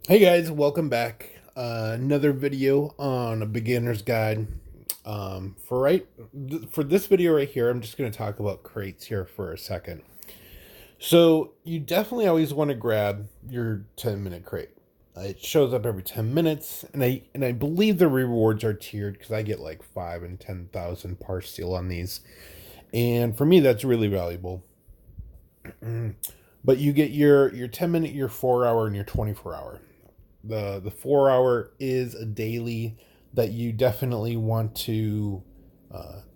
Hey guys, welcome back. Another video on a beginner's guide. For this video right here, I'm just going to talk about crates here for a second. So you definitely always want to grab your 10-minute crate. It shows up every 10 minutes, and I believe the rewards are tiered because I get like 5 and 10,000 par steel on these, and for me that's really valuable. But you get your 10-minute, your 4 hour, and your 24 hour. The 4 hour is a daily that you definitely want to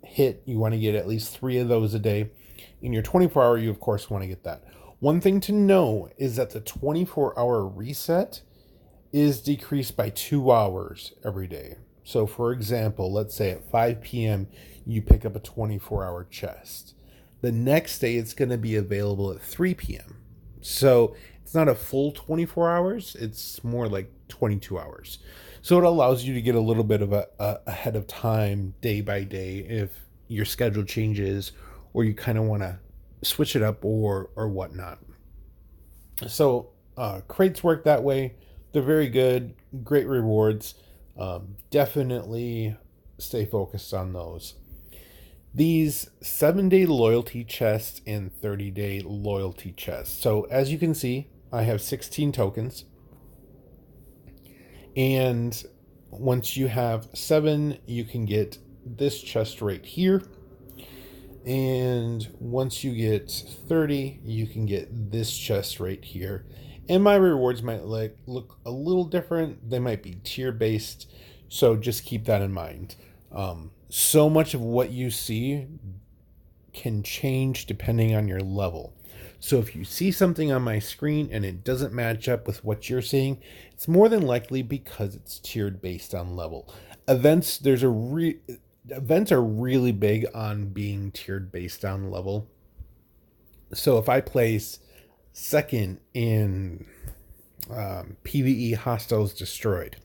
hit. You want to get at least 3 of those a day. In your 24 hour, you of course want to get that. One thing to know is that the 24 hour reset is decreased by 2 hours every day. So for example, let's say at 5 p.m. you pick up a 24 hour chest. The next day it's going to be available at 3 p.m. So it's not a full 24 hours, it's more like 22 hours. So it allows you to get a little bit of a ahead of time day by day if your schedule changes or you kind of want to switch it up or whatnot. So crates work that way. They're very good, great rewards. Definitely stay focused on those. These 7-day loyalty chests and 30-day loyalty chests. So as you can see, I have 16 tokens. And once you have 7, you can get this chest right here. And once you get 30, you can get this chest right here. And my rewards might look a little different. They might be tier based. So just keep that in mind. So much of what you see can change depending on your level. So if you see something on my screen and it doesn't match up with what you're seeing, it's more than likely because it's tiered based on level. Events are really big on being tiered based on level. So if I place second in PvE hostiles destroyed,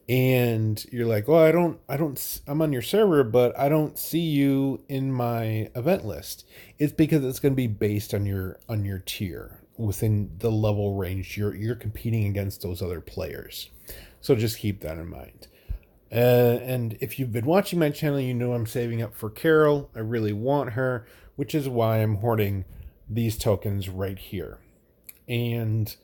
and you're like, well, I'm on your server, but I don't see you in my event list. It's because it's going to be based on your tier within the level range you're competing against those other players. So just keep that in mind. And if you've been watching my channel, you know I'm saving up for Carol. I really want her, which is why I'm hoarding these tokens right here. And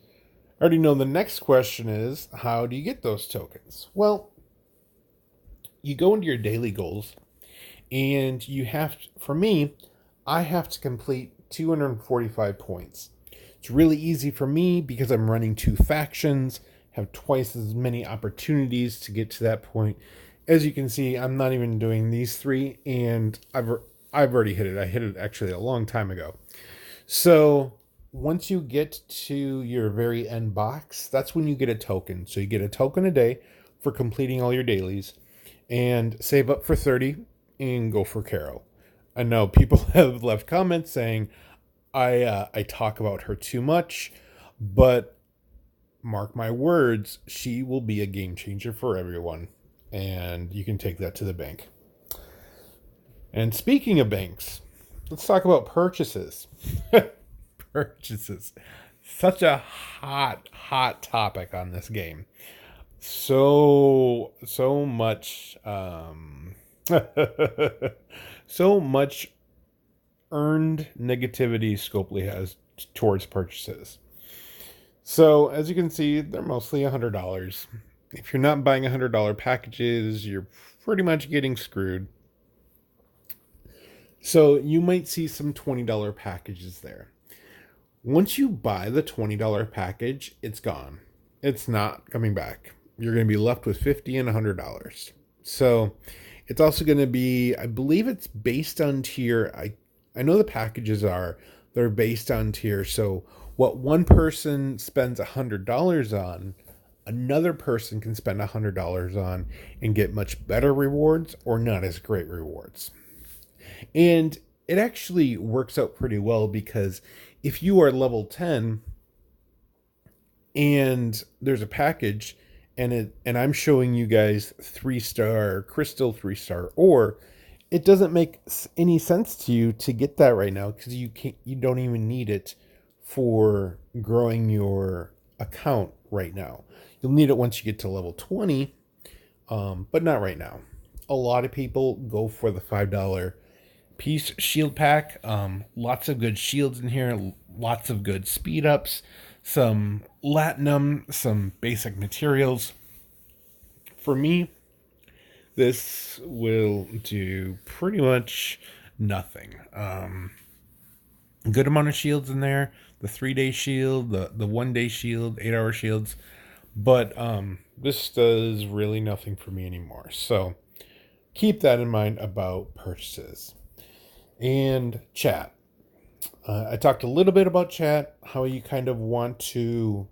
I already know the next question is, how do you get those tokens? Well, you go into your daily goals, and for me, I have to complete 245 points. It's really easy for me because I'm running 2 factions, have twice as many opportunities to get to that point. As you can see, I'm not even doing these 3, and I've already hit it. I hit it actually a long time ago. So once you get to your very end box, that's when you get a token. So you get a token a day for completing all your dailies, and save up for 30 and go for Carol. I know people have left comments saying I talk about her too much, but mark my words, she will be a game changer for everyone, and you can take that to the bank. And speaking of banks, let's talk about purchases. Purchases. Such a hot topic on this game. So much so much earned negativity Scopely has towards purchases. So as you can see, they're mostly $100. If you're not buying $100 packages, you're pretty much getting screwed. So you might see some $20 packages there. Once you buy the $20 package, it's gone. It's not coming back. You're going to be left with $50 and $100. So it's also going to be, I believe it's based on tier. I know the packages they're based on tier. So what one person spends $100 on, another person can spend $100 on and get much better rewards or not as great rewards. And it actually works out pretty well because if you are level 10 and there's a package and I'm showing you guys 3-star crystal, 3-star ore, it doesn't make any sense to you to get that right now because you don't even need it for growing your account right now. You'll need it once you get to level 20, but not right now. A lot of people go for the $5 piece shield pack. Lots of good shields in here, lots of good speed ups, some latinum, some basic materials. For me, this will do pretty much nothing. Good amount of shields in there. The 3-day shield, the 1-day shield, 8-hour shields. But this does really nothing for me anymore. So keep that in mind about purchases. And chat. I talked a little bit about chat, how you kind of want to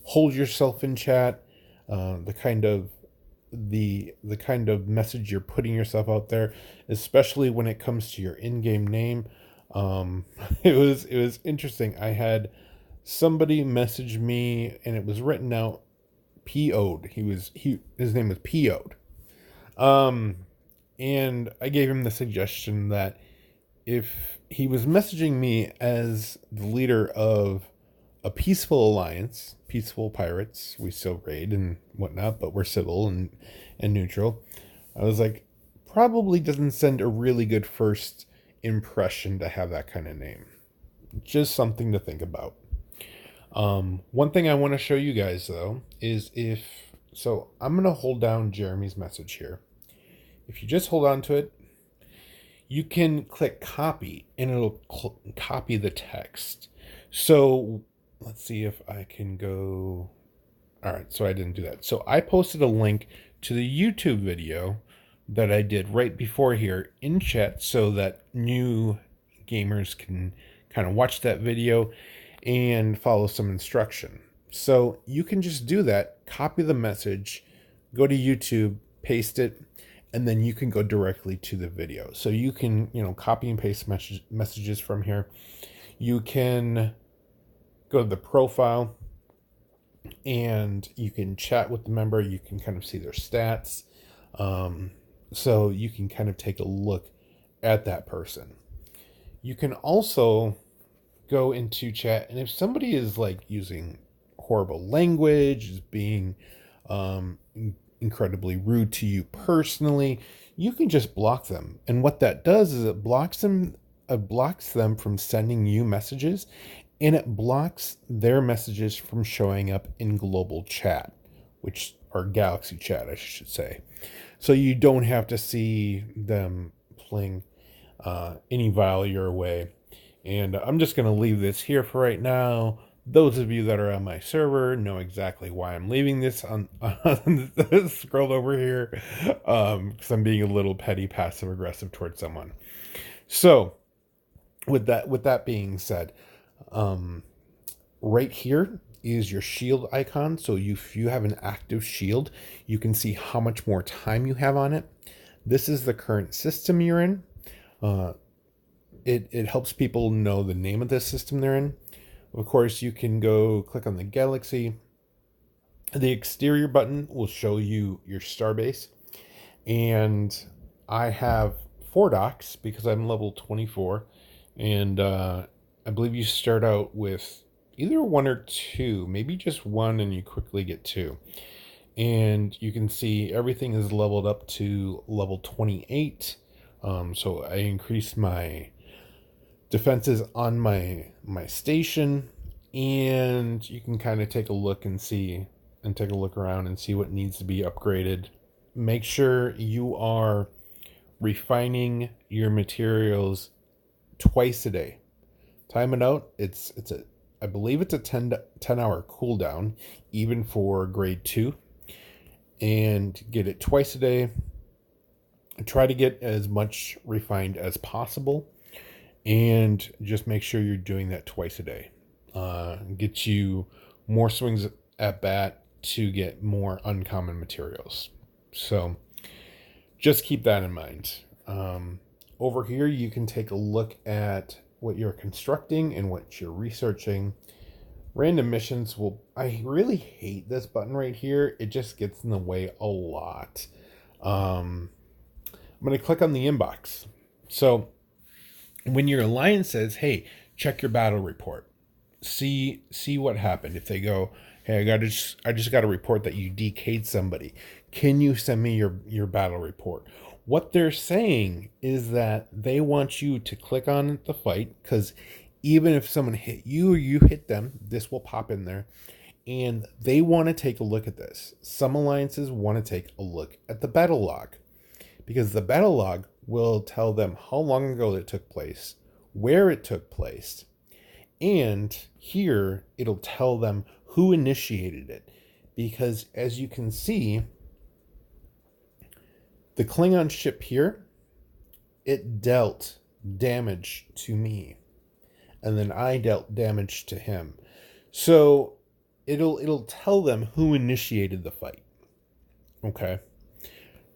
hold yourself in chat, the kind of message you're putting yourself out there, especially when it comes to your in-game name. It was interesting. I had somebody message me, and it was written out PO'd. His name was PO'd. And I gave him the suggestion that if he was messaging me as the leader of a peaceful alliance, peaceful pirates, we still raid and whatnot, but we're civil and neutral. I was like, probably doesn't send a really good first impression to have that kind of name. Just something to think about. One thing I want to show you guys though is I'm going to hold down Jeremy's message here. If you just hold on to it, you can click copy and it'll copy the text. So let's see if I can go. All right, so I didn't do that. So I posted a link to the YouTube video that I did right before here in chat so that new gamers can kind of watch that video and follow some instruction. So you can just do that, copy the message, go to YouTube, paste it, and then you can go directly to the video. So you can, copy and paste messages from here. You can go to the profile and you can chat with the member. You can kind of see their stats. So you can kind of take a look at that person. You can also go into chat, and if somebody is like using horrible language, is being incredibly rude to you personally, you can just block them. And what that does is it blocks them from sending you messages, and it blocks their messages from showing up in global chat, or galaxy chat, I should say. So you don't have to see them playing any vile your way. And I'm just going to leave this here for right now. Those of you that are on my server know exactly why I'm leaving this on scrolled over here, because I'm being a little petty, passive aggressive towards someone. So with that being said, right here is your shield icon. So if you have an active shield, you can see how much more time you have on it. This is the current system you're in. It helps people know the name of the system they're in. Of course, you can go click on the galaxy. The exterior button will show you your starbase. And I have 4 docks because I'm level 24. And I believe you start out with either 1 or 2, maybe just 1, and you quickly get 2. And you can see everything is leveled up to level 28. So I increased my defenses on my station, and you can kind of take a look around and see what needs to be upgraded. Make sure you are refining your materials twice a day. Time it out. I believe it's a 10-hour cooldown, even for grade 2, and get it twice a day. Try to get as much refined as possible, and just make sure you're doing that twice a day. Get you more swings at bat to get more uncommon materials. So just keep that in mind. Over here, you can take a look at what you're constructing and what you're researching. Random missions I really hate this button right here. It just gets in the way a lot. I'm going to click on the inbox. So when your alliance says, hey, check your battle report, see what happened. If they go, hey, I just got a report that you DK'd somebody. Can you send me your battle report? What they're saying is that they want you to click on the fight, because even if someone hit you or you hit them, this will pop in there. And they want to take a look at this. Some alliances want to take a look at the battle log, because the battle log will tell them how long ago it took place, where it took place, and here it'll tell them who initiated it. Because as you can see, the Klingon ship here, it dealt damage to me, and then I dealt damage to him. So it'll tell them who initiated the fight. Okay,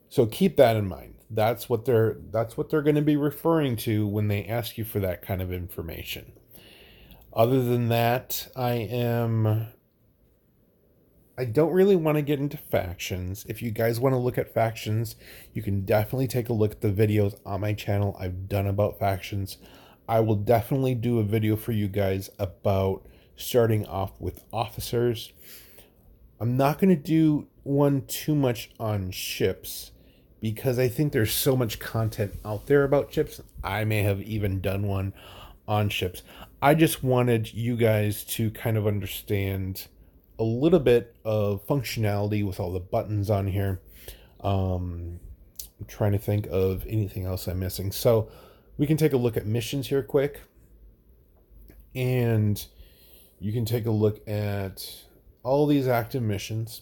so keep that in mind. That's what they're going to be referring to when they ask you for that kind of information. Other than that, I don't really want to get into factions. If you guys want to look at factions, you can definitely take a look at the videos on my channel I've done about factions. I will definitely do a video for you guys about starting off with officers. I'm not going to do one too much on ships, because I think there's so much content out there about ships. I may have even done one on ships. I just wanted you guys to kind of understand a little bit of functionality with all the buttons on here. I'm trying to think of anything else I'm missing. So we can take a look at missions here quick. And you can take a look at all these active missions.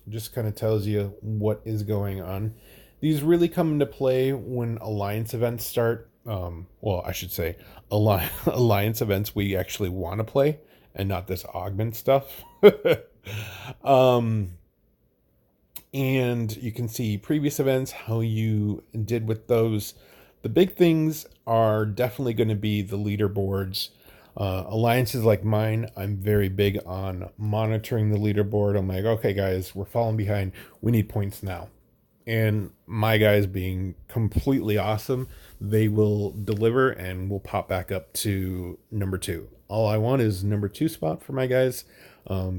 It just kind of tells you what is going on. These really come into play when alliance events start. Well, I should say alliance events we actually want to play, and not this augment stuff. And you can see previous events, how you did with those. The big things are definitely going to be the leaderboards. Alliances like mine, I'm very big on monitoring the leaderboard. I'm like, okay, guys, we're falling behind. We need points now. And my guys being completely awesome, they will deliver and we'll pop back up to number 2. All I want is number 2 spot for my guys,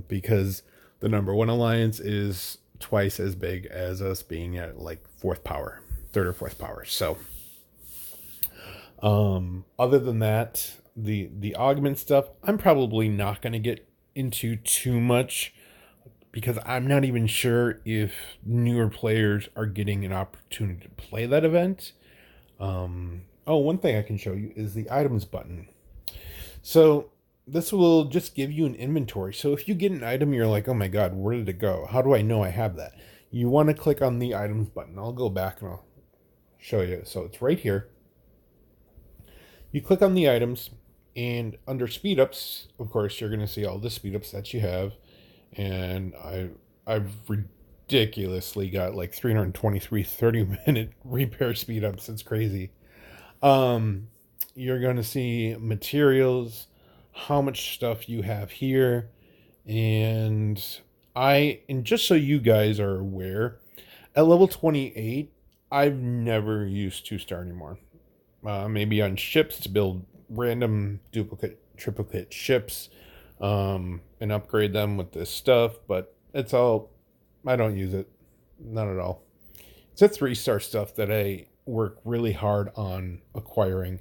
because the number 1 alliance is twice as big as us being at like 4th power, 3rd or 4th power. So other than that, the augment stuff, I'm probably not going to get into too much, because I'm not even sure if newer players are getting an opportunity to play that event. One thing I can show you is the items button. So this will just give you an inventory. So if you get an item, you're like, oh my God, where did it go? How do I know I have that? You want to click on the items button. I'll go back and I'll show you. So it's right here. You click on the items, and under speed ups, of course, you're going to see all the speed ups that you have. And I've ridiculously got like 323 30-minute repair speed ups. It's crazy. You're going to see materials, how much stuff you have here. And just so you guys are aware, at level 28, I've never used 2-star anymore. Maybe on ships to build random duplicate, triplicate ships, and upgrade them with this stuff, but it's all, I don't use it, not at all. It's a 3-star stuff that I work really hard on acquiring.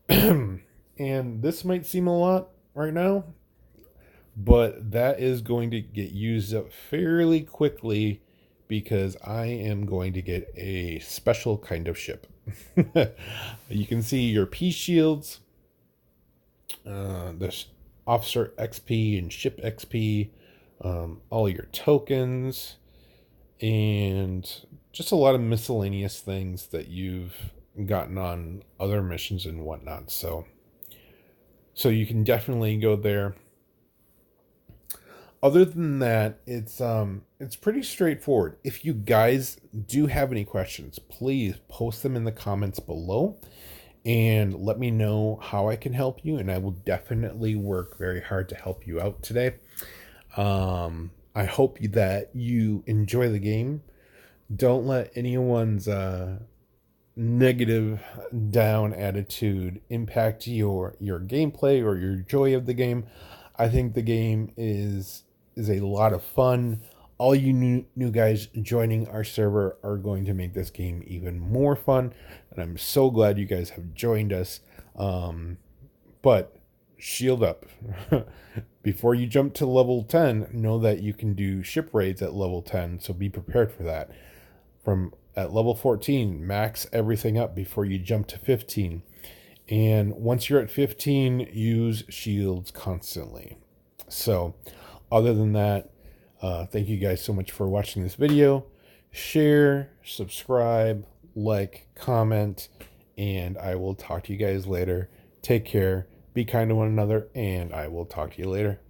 And this might seem a lot right now, but that is going to get used up fairly quickly, because I am going to get a special kind of ship. You can see your P shields, this officer XP and ship XP, all your tokens, and just a lot of miscellaneous things that you've gotten on other missions and whatnot. So you can definitely go there. Other than that, it's pretty straightforward. If you guys do have any questions, please post them in the comments below and let me know how I can help you, and I will definitely work very hard to help you out today. I hope that you enjoy the game. Don't let anyone's negative down attitude impact your gameplay or your joy of the game. I think the game is a lot of fun. All you new guys joining our server are going to make this game even more fun, and I'm so glad you guys have joined us. But shield up. Before you jump to level 10, know that you can do ship raids at level 10, so be prepared for that. At level 14, max everything up before you jump to 15. And once you're at 15, use shields constantly. So, other than that, thank you guys so much for watching this video. Share, subscribe, like, comment, and I will talk to you guys later. Take care, be kind to one another, and I will talk to you later.